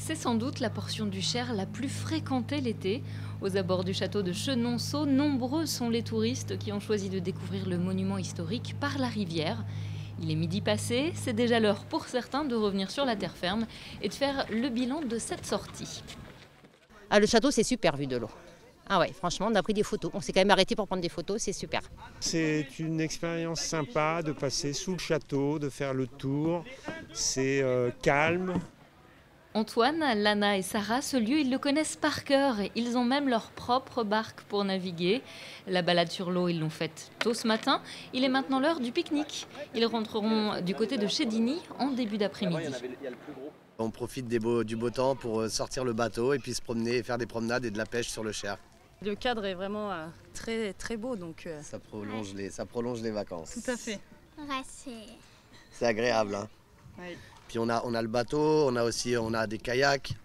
C'est sans doute la portion du Cher la plus fréquentée l'été. Aux abords du château de Chenonceau, nombreux sont les touristes qui ont choisi de découvrir le monument historique par la rivière. Il est midi passé, c'est déjà l'heure pour certains de revenir sur la terre ferme et de faire le bilan de cette sortie. Ah, le château, c'est super vu de l'eau. Ah ouais, franchement, on a pris des photos. On s'est quand même arrêté pour prendre des photos, c'est super. C'est une expérience sympa de passer sous le château, de faire le tour. C'est calme. Antoine, Lana et Sarah, ce lieu, ils le connaissent par cœur. Ils ont même leur propre barque pour naviguer. La balade sur l'eau, ils l'ont faite tôt ce matin. Il est maintenant l'heure du pique-nique. Ils rentreront du côté de Chédigny en début d'après-midi. On profite du beau temps pour sortir le bateau et puis se promener, faire des promenades et de la pêche sur le Cher. Le cadre est vraiment très, très beau. Donc, ça prolonge les vacances. Tout à fait. Ouais, c'est agréable. Hein. Oui. Puis on a le bateau, on a des kayaks,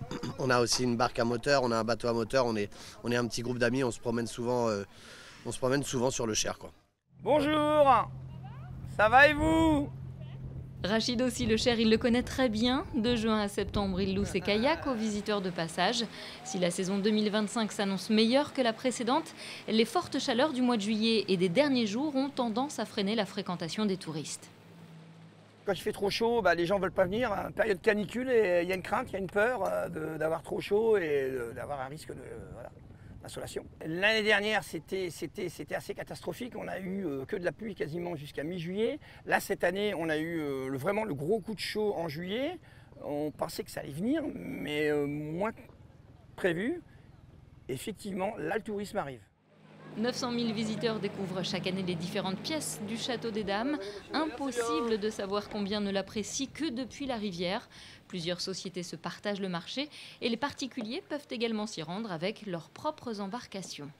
on a aussi une barque à moteur, on a un bateau à moteur, on est un petit groupe d'amis, on se promène souvent sur le Cher, quoi. Bonjour, ça va et vous? Rachid aussi, le Cher, il le connaît très bien. De juin à septembre, il loue ses kayaks aux visiteurs de passage. Si la saison 2025 s'annonce meilleure que la précédente, les fortes chaleurs du mois de juillet et des derniers jours ont tendance à freiner la fréquentation des touristes. Quand il fait trop chaud, les gens ne veulent pas venir. En période canicule, il y a une crainte, il y a une peur d'avoir trop chaud et d'avoir un risque d'insolation. L'année dernière, c'était assez catastrophique. On a eu que de la pluie quasiment jusqu'à mi-juillet. Là, cette année, on a eu vraiment le gros coup de chaud en juillet. On pensait que ça allait venir, mais moins prévu. Effectivement, là, le tourisme arrive. 900 000 visiteurs découvrent chaque année les différentes pièces du Château des Dames. Impossible de savoir combien ne l'apprécient que depuis la rivière. Plusieurs sociétés se partagent le marché et les particuliers peuvent également s'y rendre avec leurs propres embarcations.